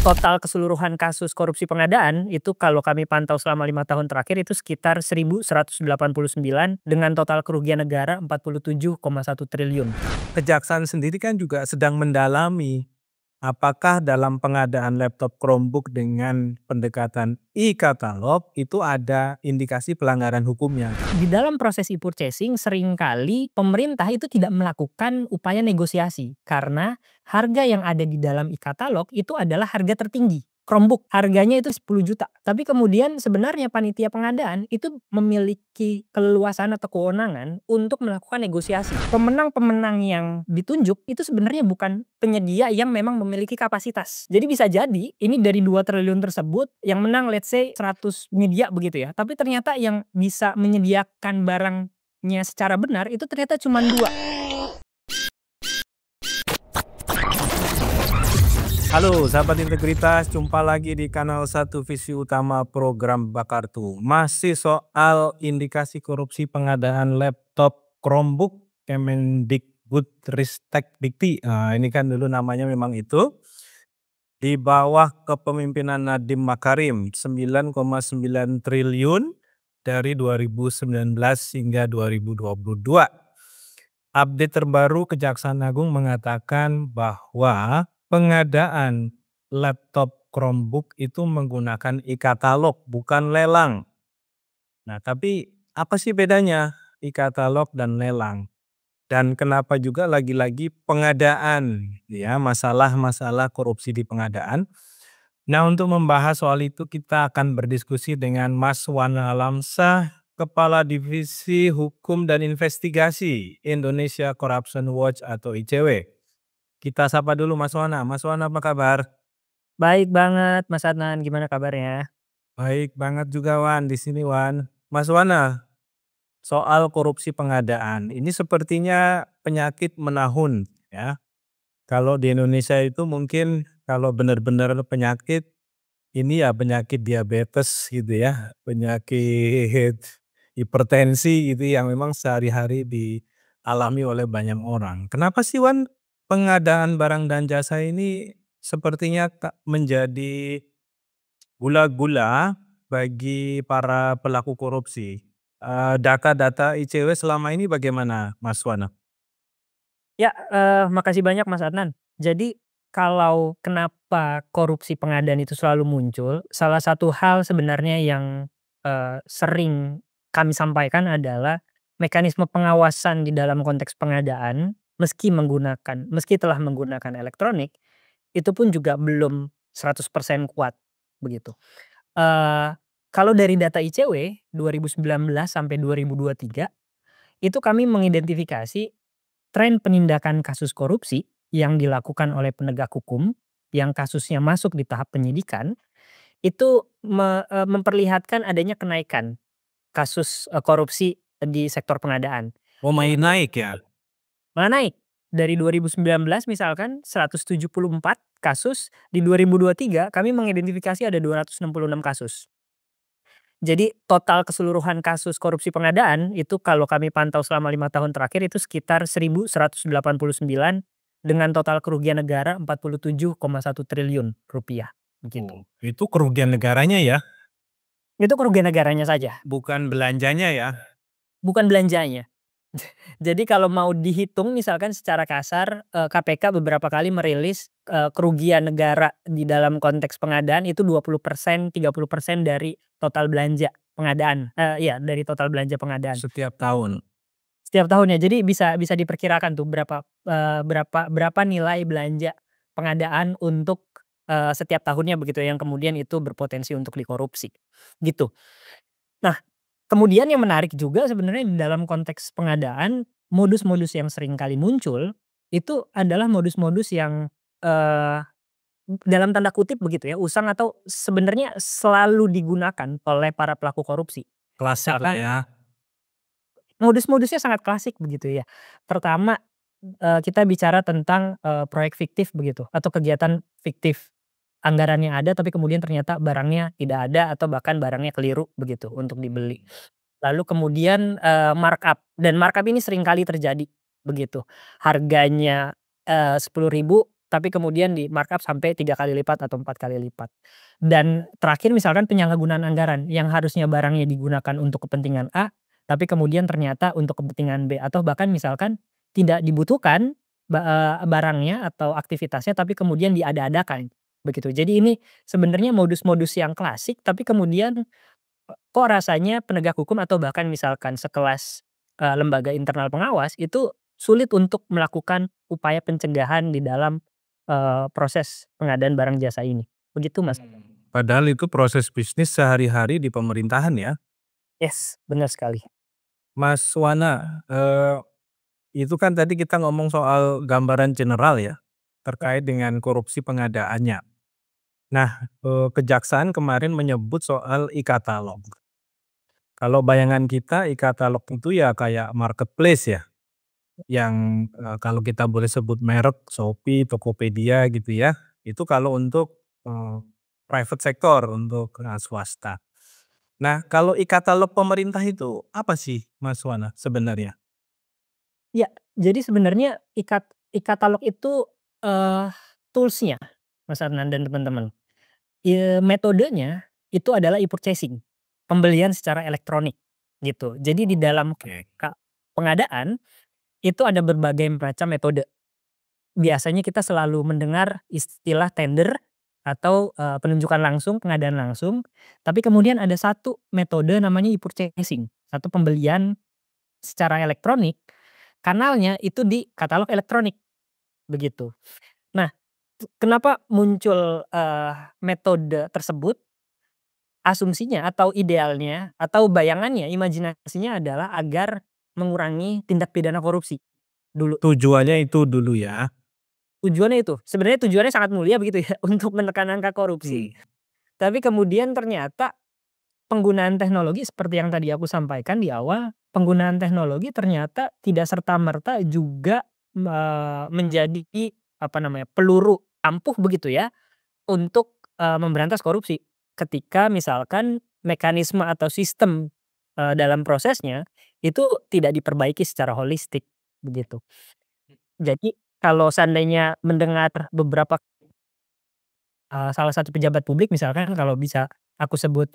Total keseluruhan kasus korupsi pengadaan itu kalau kami pantau selama 5 tahun terakhir itu sekitar 1.189 dengan total kerugian negara 47,1 triliun. Kejaksaan sendiri kan juga sedang mendalami apakah dalam pengadaan laptop Chromebook dengan pendekatan e-katalog itu ada indikasi pelanggaran hukumnya. Di dalam proses e-purchasing seringkali pemerintah itu tidak melakukan upaya negosiasi karena harga yang ada di dalam e-katalog itu adalah harga tertinggi. Chromebook harganya itu 10 juta. Tapi kemudian sebenarnya panitia pengadaan itu memiliki keleluasan atau kewenangan untuk melakukan negosiasi. Pemenang-pemenang yang ditunjuk itu sebenarnya bukan penyedia yang memang memiliki kapasitas. Jadi bisa jadi ini dari 2 triliun tersebut yang menang let's say 100 media begitu ya. Tapi ternyata yang bisa menyediakan barangnya secara benar itu ternyata cuma 2. Halo sahabat integritas, jumpa lagi di kanal 1 Visi Utama program Bakartu. Masih soal indikasi korupsi pengadaan laptop Chromebook Kemendikbudristek Dikti. Nah, ini kan dulu namanya memang itu. Di bawah kepemimpinan Nadiem Makarim 9,9 triliun dari 2019 hingga 2022. Update terbaru Kejaksaan Agung mengatakan bahwa pengadaan laptop Chromebook itu menggunakan e-katalog bukan lelang. Nah, tapi apa sih bedanya e-katalog dan lelang? Dan kenapa juga lagi-lagi pengadaan, ya, masalah-masalah korupsi di pengadaan. Nah, untuk membahas soal itu kita akan berdiskusi dengan Mas Wana Alamsyah, Kepala Divisi Hukum dan Investigasi Indonesia Corruption Watch atau ICW. Kita sapa dulu Mas Wana. Mas Wana apa kabar? Baik banget Mas Adnan, gimana kabarnya? Baik banget juga Wan di sini Wan. Mas Wana, soal korupsi pengadaan ini sepertinya penyakit menahun ya. Kalau di Indonesia itu mungkin kalau benar-benar penyakit ini ya penyakit diabetes gitu ya, penyakit hipertensi gitu yang memang sehari-hari dialami oleh banyak orang. Kenapa sih Wan pengadaan barang dan jasa ini sepertinya menjadi gula-gula bagi para pelaku korupsi? Data-data ICW selama ini bagaimana Mas Wana? Ya, makasih banyak Mas Adnan. Jadi kalau kenapa korupsi pengadaan itu selalu muncul, salah satu hal sebenarnya yang, sering kami sampaikan adalah mekanisme pengawasan di dalam konteks pengadaan meski telah menggunakan elektronik, itu pun juga belum 100% kuat, begitu. Eee, Kalau dari data ICW 2019 sampai 2023, itu kami mengidentifikasi tren penindakan kasus korupsi yang dilakukan oleh penegak hukum, yang kasusnya masuk di tahap penyidikan, itu memperlihatkan adanya kenaikan kasus, korupsi di sektor pengadaan. Oh, main naik ya? Malah naik, dari 2019 misalkan 174 kasus, di 2023 kami mengidentifikasi ada 266 kasus. Jadi total keseluruhan kasus korupsi pengadaan itu kalau kami pantau selama 5 tahun terakhir itu sekitar 1.189 dengan total kerugian negara 47,1 triliun rupiah, begitu. Oh, itu kerugian negaranya ya, Itu kerugian negaranya saja, bukan belanjanya ya? bukan belanjanya. Jadi kalau mau dihitung misalkan secara kasar, KPK beberapa kali merilis, kerugian negara di dalam konteks pengadaan itu 20%, 30% dari total belanja pengadaan, iya dari total belanja pengadaan. Setiap tahun. Setiap tahunnya, jadi bisa bisa diperkirakan tuh berapa nilai belanja pengadaan untuk, setiap tahunnya begitu yang kemudian itu berpotensi untuk dikorupsi, gitu. Nah, kemudian yang menarik juga sebenarnya di dalam konteks pengadaan, modus-modus yang sering kali muncul, itu adalah modus-modus yang, eee, dalam tanda kutip begitu ya, usang atau sebenarnya selalu digunakan oleh para pelaku korupsi. Klasik lah Misalkan ya. modus-modusnya sangat klasik begitu ya. Pertama, kita bicara tentang, proyek fiktif begitu atau kegiatan fiktif. Anggarannya ada tapi kemudian ternyata barangnya tidak ada atau bahkan barangnya keliru begitu untuk dibeli. Lalu kemudian, markup dan markup ini seringkali terjadi begitu. Harganya, 10.000 tapi kemudian di-markup sampai 3 kali lipat atau 4 kali lipat. Dan terakhir misalkan penyalahgunaan anggaran, yang harusnya barangnya digunakan untuk kepentingan A, tapi kemudian ternyata untuk kepentingan B, atau bahkan misalkan tidak dibutuhkan barangnya atau aktivitasnya, tapi kemudian diada-adakan, begitu. Jadi ini sebenarnya modus-modus yang klasik, tapi kemudian kok rasanya penegak hukum atau bahkan misalkan sekelas, lembaga internal pengawas itu sulit untuk melakukan upaya pencegahan di dalam, proses pengadaan barang jasa ini. Begitu, Mas. Padahal itu proses bisnis sehari-hari di pemerintahan ya. Yes, benar sekali. Mas Wana, itu kan tadi kita ngomong soal gambaran general ya, Ya, terkait dengan korupsi pengadaannya. Nah, kejaksaan kemarin menyebut soal e-katalog. Kalau bayangan kita e-katalog itu ya kayak marketplace ya, yang, kalau kita boleh sebut merek Shopee, Tokopedia gitu ya, itu kalau untuk, private sector, untuk, swasta. Nah, kalau e-katalog pemerintah itu apa sih Mas Wana sebenarnya? iya. Jadi sebenarnya e-katalog itu, eee, tools-nya, Mas Adnan dan teman-teman. Metodenya itu adalah e-purchasing, pembelian secara elektronik, gitu. Jadi di dalam Oke. pengadaan, itu ada berbagai macam metode. Biasanya kita selalu mendengar istilah tender atau, penunjukan langsung, pengadaan langsung, tapi kemudian ada satu metode namanya e-purchasing, satu pembelian secara elektronik, kanalnya itu di katalog elektronik, begitu. Nah, kenapa muncul, metode tersebut? Asumsinya atau idealnya atau bayangannya, imajinasinya adalah agar mengurangi tindak pidana korupsi dulu. Tujuannya itu dulu ya? Tujuannya itu, sebenarnya tujuannya sangat mulia begitu ya, untuk menekan angka korupsi. Mmm. Tapi kemudian ternyata penggunaan teknologi seperti yang tadi aku sampaikan di awal, penggunaan teknologi ternyata tidak serta-merta juga, menjadi apa namanya, peluru ampuh begitu ya, untuk, memberantas korupsi. Ketika misalkan mekanisme atau sistem, dalam prosesnya itu tidak diperbaiki secara holistik, begitu. Jadi kalau seandainya mendengar beberapa, salah satu pejabat publik misalkan kalau bisa aku sebut,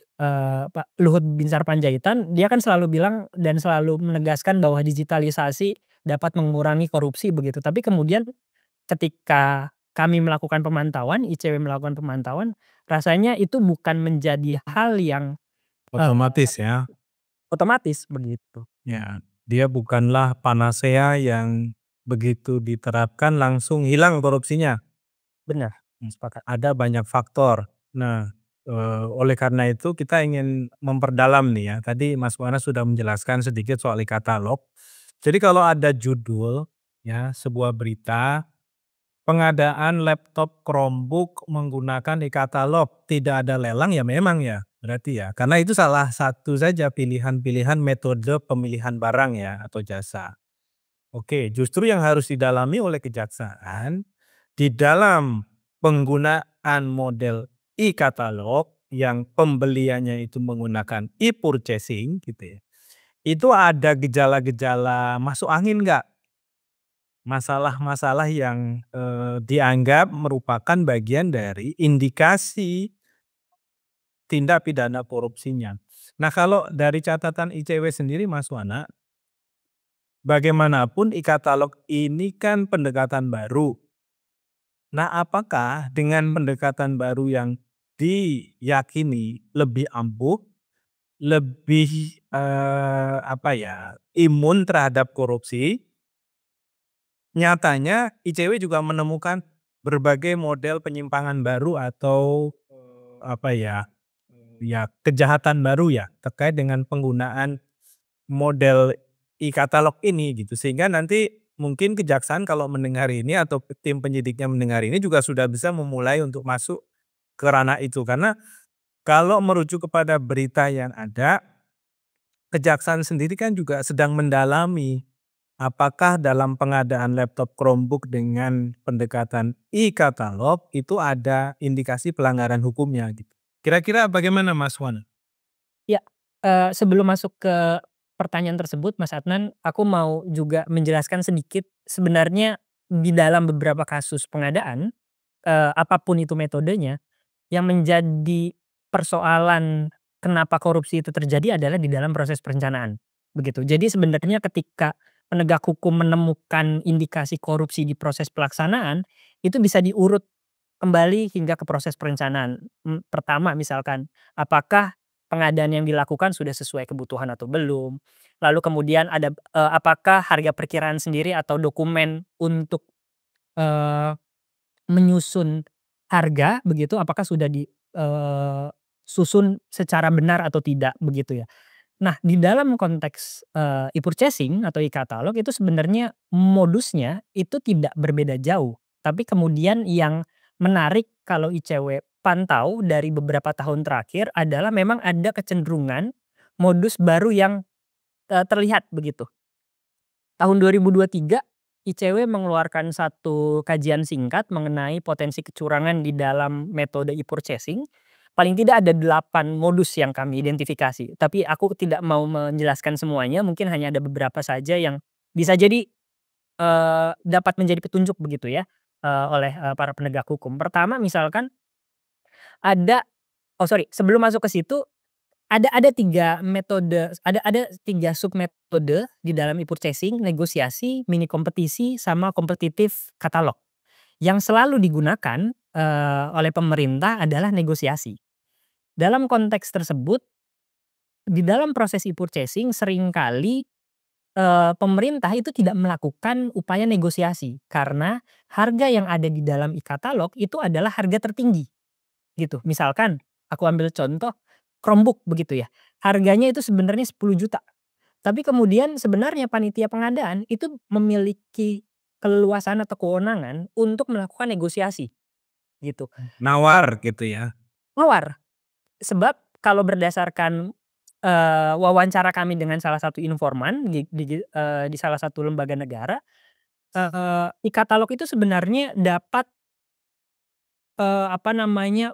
Pak Luhut Binsar Panjaitan, dia kan selalu bilang dan selalu menegaskan bahwa digitalisasi dapat mengurangi korupsi begitu. Tapi kemudian ketika kami melakukan pemantauan, ICW melakukan pemantauan, rasanya itu bukan menjadi hal yang, eee, Otomatis ya? otomatis begitu. Ya, dia bukanlah panacea yang begitu diterapkan langsung hilang korupsinya. Benar, Mmm. sepakat. Ada banyak faktor. Nah, oleh karena itu kita ingin memperdalam nih ya, tadi Mas Wana sudah menjelaskan sedikit soal e-katalog. Jadi kalau ada judul ya, sebuah berita, pengadaan laptop Chromebook menggunakan e-katalog, tidak ada lelang ya memang ya, berarti ya. Karena itu salah satu saja pilihan-pilihan metode pemilihan barang ya atau jasa. Oke, justru yang harus didalami oleh kejaksaan di dalam penggunaan model e-katalog yang pembeliannya itu menggunakan e-purchasing gitu ya. Itu ada gejala-gejala masuk angin nggak? Masalah-masalah yang, dianggap merupakan bagian dari indikasi tindak pidana korupsinya. Nah, kalau dari catatan ICW sendiri Mas Wana, bagaimanapun e-katalog ini kan pendekatan baru. Nah, apakah dengan pendekatan baru yang diyakini lebih ampuh, lebih, apa ya, imun terhadap korupsi, nyatanya ICW juga menemukan berbagai model penyimpangan baru atau, apa ya, ya kejahatan baru ya, terkait dengan penggunaan model e-katalog ini gitu. Sehingga nanti mungkin kejaksaan kalau mendengar ini atau tim penyidiknya mendengar ini juga sudah bisa memulai untuk masuk ke ranah itu. Karena kalau merujuk kepada berita yang ada, kejaksaan sendiri kan juga sedang mendalami apakah dalam pengadaan laptop Chromebook dengan pendekatan e-katalog itu ada indikasi pelanggaran hukumnya gitu. Kira-kira bagaimana Mas Wan? Ya, sebelum masuk ke pertanyaan tersebut Mas Adnan, aku mau juga menjelaskan sedikit sebenarnya di dalam beberapa kasus pengadaan, apa itu metodenya, yang menjadi persoalan kenapa korupsi itu terjadi adalah di dalam proses perencanaan, begitu. Jadi sebenarnya ketika penegak hukum menemukan indikasi korupsi di proses pelaksanaan, itu bisa diurut kembali hingga ke proses perencanaan. Pertama misalkan, apakah pengadaan yang dilakukan sudah sesuai kebutuhan atau belum? Lalu kemudian ada, apakah harga perkiraan sendiri atau dokumen untuk, eee, menyusun harga begitu, apakah sudah susun secara benar atau tidak, begitu ya. Nah, di dalam konteks, e-purchasing atau e-katalog itu sebenarnya modusnya itu tidak berbeda jauh. Tapi kemudian yang menarik kalau ICW pantau dari beberapa tahun terakhir adalah memang ada kecenderungan modus baru yang, terlihat begitu. Tahun 2023 ICW mengeluarkan satu kajian singkat mengenai potensi kecurangan di dalam metode e-purchasing. Paling tidak ada 8 modus yang kami identifikasi, tapi aku tidak mau menjelaskan semuanya, mungkin hanya ada beberapa saja yang bisa jadi, dapat menjadi petunjuk begitu ya, oleh, para penegak hukum. Pertama misalkan ada sebelum masuk ke situ, ada 3 metode, ada 3 submetode di dalam e-purchasing, negosiasi, mini kompetisi, sama kompetitif katalog. Yang selalu digunakan, oleh pemerintah adalah negosiasi. Dalam konteks tersebut, di dalam proses e-purchasing seringkali, pemerintah itu tidak melakukan upaya negosiasi, karena harga yang ada di dalam e-katalog itu adalah harga tertinggi, gitu. Misalkan aku ambil contoh Chromebook begitu ya, harganya itu sebenarnya 10 juta, tapi kemudian sebenarnya panitia pengadaan itu memiliki keleluasan atau kewenangan untuk melakukan negosiasi, gitu. Nawar gitu ya. Mawar. Sebab kalau berdasarkan, wawancara kami dengan salah satu informan di salah satu lembaga negara, e-katalog itu sebenarnya dapat,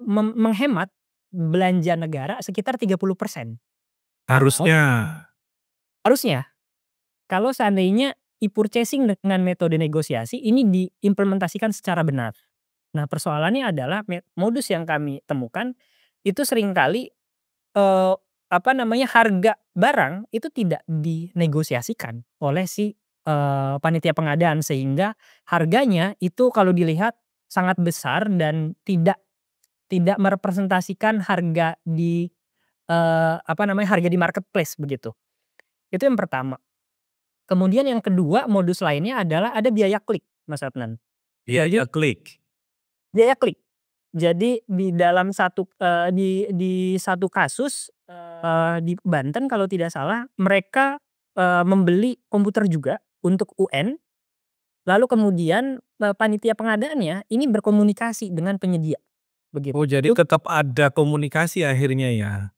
menghemat belanja negara sekitar 30%. Harusnya. Harusnya, kalau seandainya e-purchasing dengan metode negosiasi ini diimplementasikan secara benar. Nah, persoalannya adalah modus yang kami temukan itu seringkali, harga barang itu tidak dinegosiasikan oleh si, panitia pengadaan, sehingga harganya itu kalau dilihat sangat besar dan tidak merepresentasikan harga di, harga di marketplace begitu. Itu yang pertama. Kemudian yang kedua modus lainnya adalah ada biaya klik, Mas Adnan. Biaya klik. Biaya klik. Jadi di dalam satu, di satu kasus, di Banten kalau tidak salah mereka, membeli komputer juga untuk UN, lalu kemudian, panitia pengadaannya ini berkomunikasi dengan penyedia, begitu. Oh, jadi tetap ada komunikasi akhirnya ya?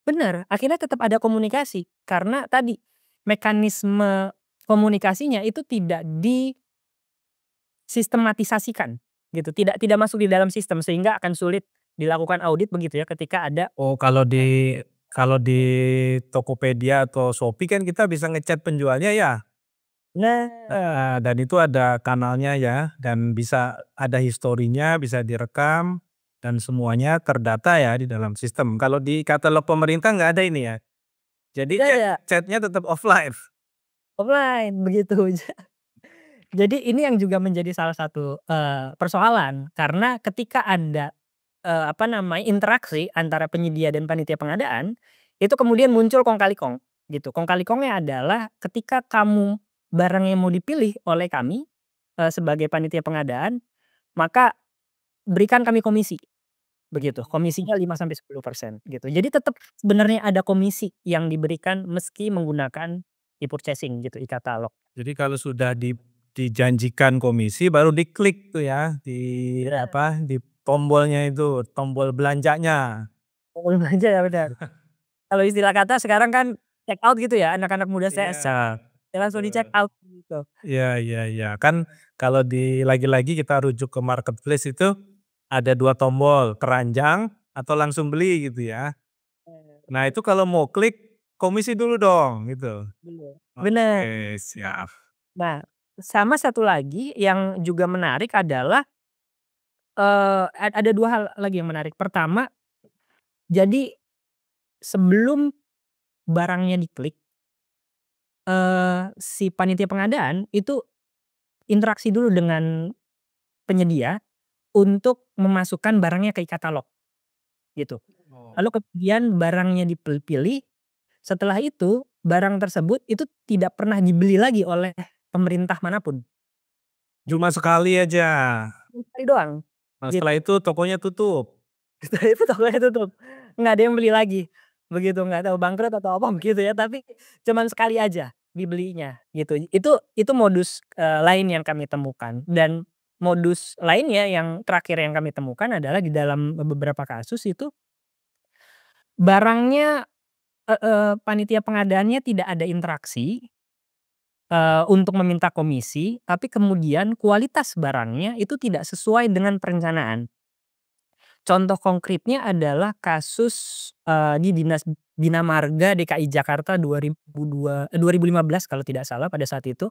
Bener, akhirnya tetap ada komunikasi karena tadi, mekanisme komunikasinya itu tidak disistematisasikan gitu, tidak masuk di dalam sistem sehingga akan sulit dilakukan audit begitu ya ketika ada. Oh, kalau di Tokopedia atau Shopee kan kita bisa ngechat penjualnya ya? Nah, Dan itu ada kanalnya ya, dan bisa ada historinya, bisa direkam, dan semuanya terdata ya di dalam sistem. Kalau di katalog pemerintah nggak ada ini ya? Jadi tidak ada chat-nya tetap offline? offline begitu. Jadi ini yang juga menjadi salah satu, persoalan karena ketika ada, interaksi antara penyedia dan panitia pengadaan, itu kemudian muncul kong kali kong, gitu. Kong kali kongnya adalah ketika barang yang mau dipilih oleh kami, sebagai panitia pengadaan, maka berikan kami komisi, begitu. Komisinya 5 sampai 10% gitu. Jadi tetap sebenarnya ada komisi yang diberikan meski menggunakan e-purchasing gitu, e-katalog. Jadi kalau sudah dijanjikan komisi baru diklik tuh ya, Bener, di tombolnya itu, tombol belanjanya. pokoknya belanja ya benar. Kalau istilah kata sekarang kan check out gitu ya, anak-anak muda saya Iya, ya langsung di check betul. out gitu. Iya, iya, iya. Kan kalau lagi-lagi kita rujuk ke marketplace itu ada 2 tombol, keranjang atau langsung beli gitu ya. Nah, itu kalau mau klik komisi dulu dong gitu. Bener bener. Oke, siap. Nah, Sama satu lagi yang juga menarik adalah, ada 2 hal lagi yang menarik. Pertama, jadi sebelum barangnya diklik, si panitia pengadaan itu interaksi dulu dengan penyedia untuk memasukkan barangnya ke e-katalog, gitu. Oh. Lalu kemudian barangnya pilih, setelah itu barang tersebut itu tidak pernah dibeli lagi oleh pemerintah manapun. Cuma sekali aja. Sekali doang, Nah, gitu. setelah itu tokonya tutup. Setelah itu tokonya tutup, nggak ada yang beli lagi, begitu. Nggak tahu bangkrut atau apa begitu ya, tapi cuman sekali aja dibelinya, gitu. Itu modus, lain yang kami temukan, dan modus lainnya yang terakhir yang kami temukan adalah di dalam beberapa kasus itu barangnya, panitia pengadaannya tidak ada interaksi, untuk meminta komisi, tapi kemudian kualitas barangnya itu tidak sesuai dengan perencanaan. Contoh konkretnya adalah kasus, di Bina Marga DKI Jakarta 2015 kalau tidak salah pada saat itu,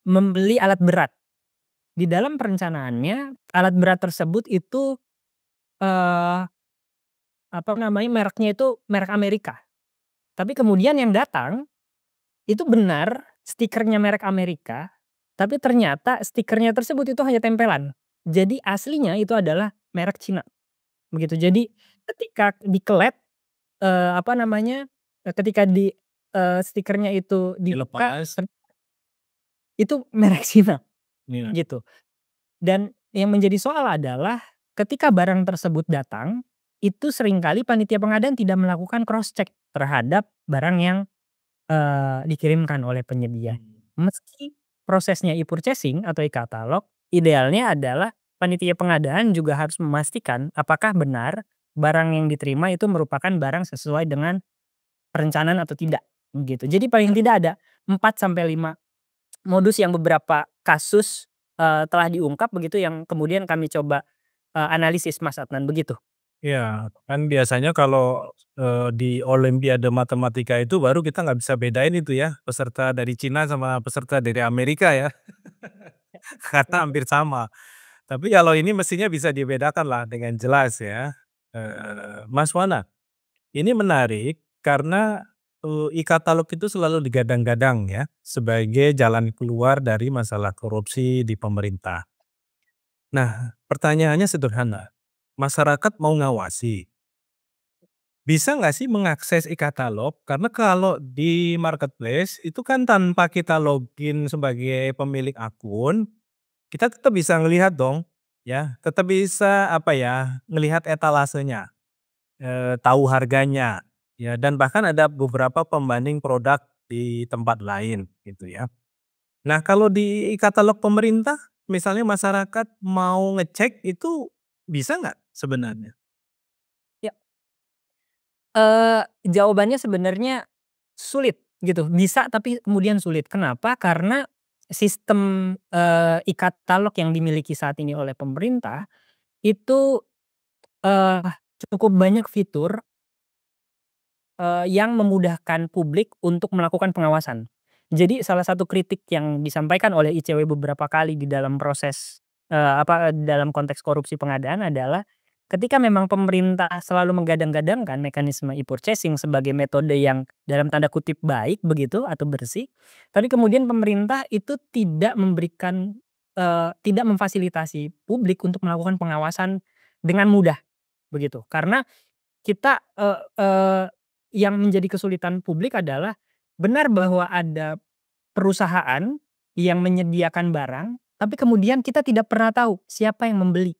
membeli alat berat. Di dalam perencanaannya, alat berat tersebut itu, eee, apa namanya, mereknya itu merek Amerika. Tapi kemudian yang datang, itu benar stikernya merek Amerika, tapi ternyata stikernya tersebut itu hanya tempelan. Jadi aslinya itu adalah merek Cina, begitu. Jadi ketika dikelet, apa namanya, ketika stikernya itu dibuka, Dilepas. itu merek Cina, Iya. gitu. Dan yang menjadi soal adalah ketika barang tersebut datang, itu seringkali panitia pengadaan tidak melakukan cross check terhadap barang yang, dikirimkan oleh penyedia. Mmm. Meski prosesnya e-purchasing atau e-katalog, idealnya adalah panitia pengadaan juga harus memastikan apakah benar barang yang diterima itu merupakan barang sesuai dengan perencanaan atau tidak, gitu. Jadi paling tidak ada 4 sampai 5 modus yang beberapa kasus, telah diungkap begitu yang kemudian kami coba, analisis Mas Adnan, begitu. Iya, kan biasanya kalau, di olimpiade matematika itu baru kita nggak bisa bedain itu ya, peserta dari Cina sama peserta dari Amerika ya, karena hampir sama. Tapi kalau ini mestinya bisa dibedakan lah dengan jelas ya. Mas Wana, ini menarik karena, e-katalog itu selalu digadang-gadang ya, sebagai jalan keluar dari masalah korupsi di pemerintah. Nah, pertanyaannya sederhana, masyarakat mau ngawasi, bisa nggak sih mengakses e-katalog? Karena kalau di marketplace itu kan tanpa kita login sebagai pemilik akun, kita tetap bisa ngelihat dong, ya, tetap bisa apa ya, ngelihat etalasenya, tahu harganya, ya, dan bahkan ada beberapa pembanding produk di tempat lain gitu ya. Nah, kalau di e-katalog pemerintah, misalnya masyarakat mau ngecek itu bisa nggak sebenarnya? Ya, jawabannya sebenarnya sulit gitu, bisa tapi kemudian sulit. Kenapa? Karena sistem, e-katalog yang dimiliki saat ini oleh pemerintah itu, eee, cukup banyak fitur, yang memudahkan publik untuk melakukan pengawasan. Jadi salah satu kritik yang disampaikan oleh ICW beberapa kali di dalam proses, dalam konteks korupsi pengadaan adalah ketika memang pemerintah selalu menggadang-gadangkan mekanisme e-purchasing sebagai metode yang dalam tanda kutip "baik" begitu atau bersih, tapi kemudian pemerintah itu tidak memberikan, tidak memfasilitasi publik untuk melakukan pengawasan dengan mudah, begitu. Karena kita, yang menjadi kesulitan publik adalah benar bahwa ada perusahaan yang menyediakan barang, tapi kemudian kita tidak pernah tahu siapa yang membeli,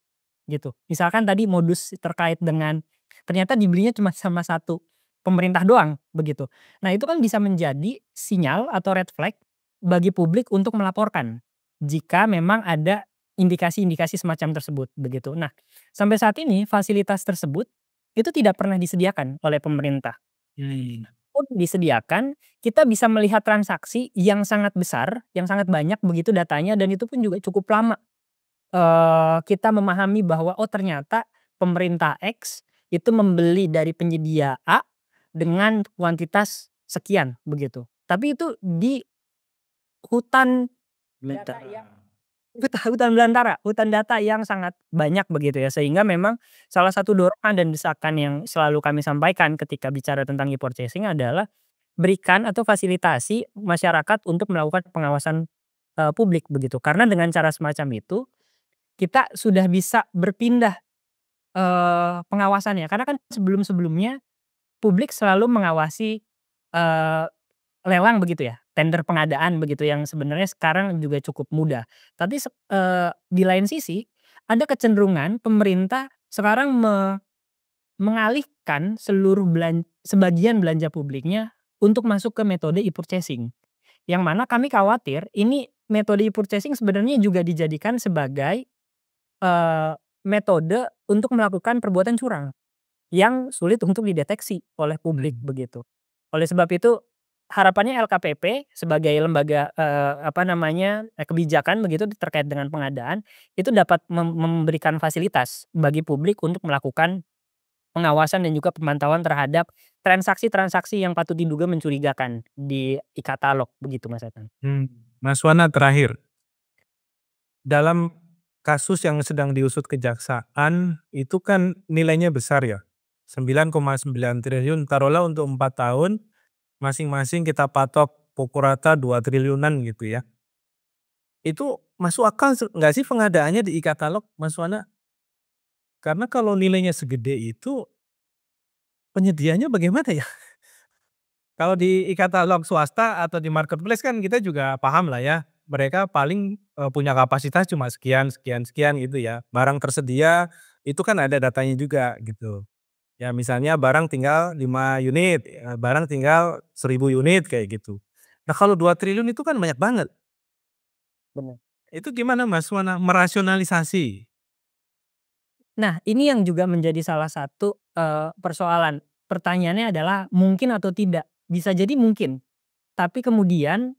gitu. Misalkan tadi modus terkait dengan ternyata dibelinya cuma sama satu pemerintah doang, begitu. Nah, itu kan bisa menjadi sinyal atau red flag bagi publik untuk melaporkan jika memang ada indikasi-indikasi semacam tersebut, begitu. Nah, sampai saat ini fasilitas tersebut itu tidak pernah disediakan oleh pemerintah. Hmm. Pun disediakan, kita bisa melihat transaksi yang sangat besar, yang sangat banyak begitu datanya dan itu pun juga cukup lama, kita memahami bahwa, oh ternyata pemerintah X itu membeli dari penyedia A dengan kuantitas sekian, begitu. Tapi itu di hutan data yang hutan belantara, hutan data yang sangat banyak begitu ya, sehingga memang salah satu dorongan dan desakan yang selalu kami sampaikan ketika bicara tentang e-purchasing adalah berikan atau fasilitasi masyarakat untuk melakukan pengawasan, publik begitu. Karena dengan cara semacam itu, kita sudah bisa berpindah, pengawasannya. Karena kan sebelum-sebelumnya publik selalu mengawasi, eee, lelang begitu ya, tender pengadaan begitu yang sebenarnya sekarang juga cukup mudah. Tapi di lain sisi, ada kecenderungan pemerintah sekarang mengalihkan sebagian belanja publiknya untuk masuk ke metode e-purchasing. Yang mana kami khawatir ini metode e-purchasing sebenarnya juga dijadikan sebagai, eee, metode untuk melakukan perbuatan curang, yang sulit untuk dideteksi oleh publik begitu. Oleh sebab itu, harapannya LKPP sebagai lembaga, kebijakan begitu terkait dengan pengadaan, itu dapat memberikan fasilitas bagi publik untuk melakukan pengawasan dan juga pemantauan terhadap transaksi-transaksi yang patut diduga mencurigakan di e-katalog begitu, Mas Ethan. Mas Wana terakhir, dalam kasus yang sedang diusut kejaksaan itu kan nilainya besar ya, 9,9 triliun taruhlah untuk 4 tahun, masing-masing kita patok pokok rata 2 triliunan gitu ya. Itu masuk akal nggak sih pengadaannya di e-katalog, Mas Wana? Karena kalau nilainya segede itu, penyediaannya bagaimana ya? Kalau di e-katalog swasta atau di marketplace kan kita juga paham lah ya, mereka paling, punya kapasitas cuma sekian sekian sekian gitu ya. Barang tersedia itu kan ada datanya juga gitu. Ya misalnya barang tinggal 5 unit, barang tinggal 1.000 unit kayak gitu. Nah kalau 2 triliun itu kan banyak banget. Bener. Itu gimana Mas Wana merasionalisasi? Nah, ini yang juga menjadi salah satu, persoalan. Pertanyaannya adalah mungkin atau tidak? Bisa jadi mungkin, tapi kemudian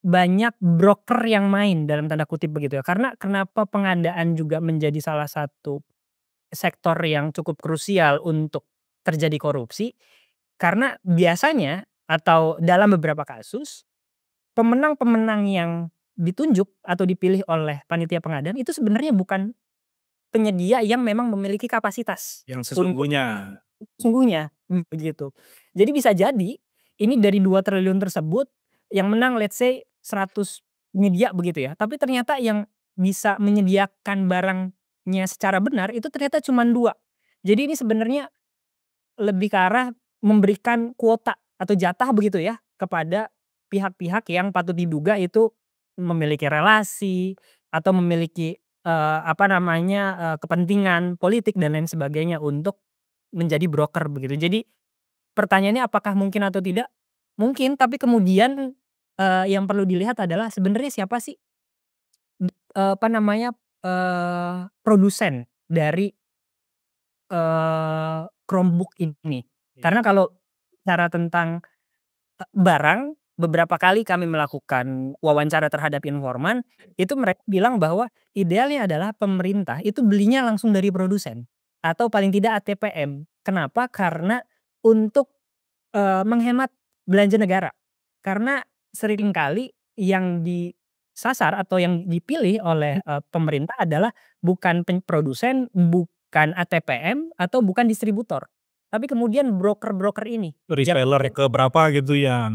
banyak broker yang main dalam tanda kutip begitu ya. Karena kenapa pengadaan juga menjadi salah satu sektor yang cukup krusial untuk terjadi korupsi, karena biasanya atau dalam beberapa kasus, pemenang-pemenang yang ditunjuk atau dipilih oleh panitia pengadaan itu sebenarnya bukan penyedia yang memang memiliki kapasitas Yang untuk sesungguhnya. sesungguhnya, begitu. Jadi bisa jadi ini dari 2 triliun tersebut yang menang let's say 100 media begitu ya, tapi ternyata yang bisa menyediakan barangnya secara benar itu ternyata cuman 2. Jadi ini sebenarnya lebih ke arah memberikan kuota atau jatah begitu ya kepada pihak-pihak yang patut diduga itu memiliki relasi atau memiliki, kepentingan politik dan lain sebagainya untuk menjadi broker begitu. Jadi pertanyaannya apakah mungkin atau tidak? Mungkin, tapi kemudian, yang perlu dilihat adalah sebenarnya siapa sih, produsen dari, Chromebook ini. Karena kalau bicara tentang, barang, beberapa kali kami melakukan wawancara terhadap informan, itu mereka bilang bahwa idealnya adalah pemerintah itu belinya langsung dari produsen, atau paling tidak ATPM. Kenapa? Karena untuk, menghemat belanja negara. Karena seringkali yang disasar atau yang dipilih oleh, pemerintah adalah bukan produsen, bukan ATPM, atau bukan distributor, tapi kemudian broker-broker ini yang Reseller ke berapa gitu ya.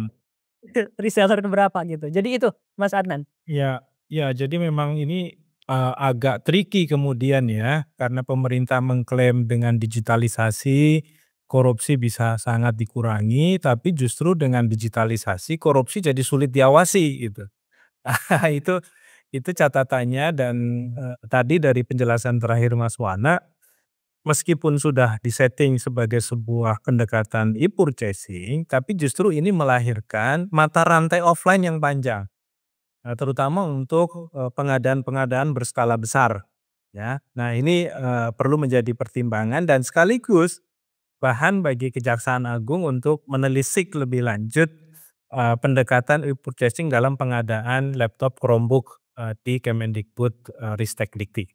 reseller berapa gitu. Jadi itu Mas Adnan. Ya, ya jadi memang ini, agak tricky kemudian ya, karena pemerintah mengklaim dengan digitalisasi, korupsi bisa sangat dikurangi, tapi justru dengan digitalisasi korupsi jadi sulit diawasi gitu. Itu catatannya dan, tadi dari penjelasan terakhir Mas Wana, meskipun sudah disetting sebagai sebuah pendekatan e-purchasing, tapi justru ini melahirkan mata rantai offline yang panjang. Terutama untuk, pengadaan-pengadaan berskala besar, ya. Nah ini, perlu menjadi pertimbangan dan sekaligus bahan bagi Kejaksaan Agung untuk menelisik lebih lanjut, pendekatan e-purchasing dalam pengadaan laptop Chromebook, di Kemendikbud, Ristekdikti.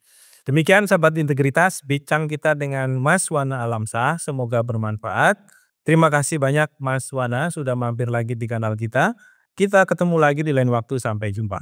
Demikian sahabat integritas, bincang kita dengan Mas Wana Alamsyah, semoga bermanfaat. Terima kasih banyak Mas Wana sudah mampir lagi di kanal kita. Kita ketemu lagi di lain waktu, sampai jumpa.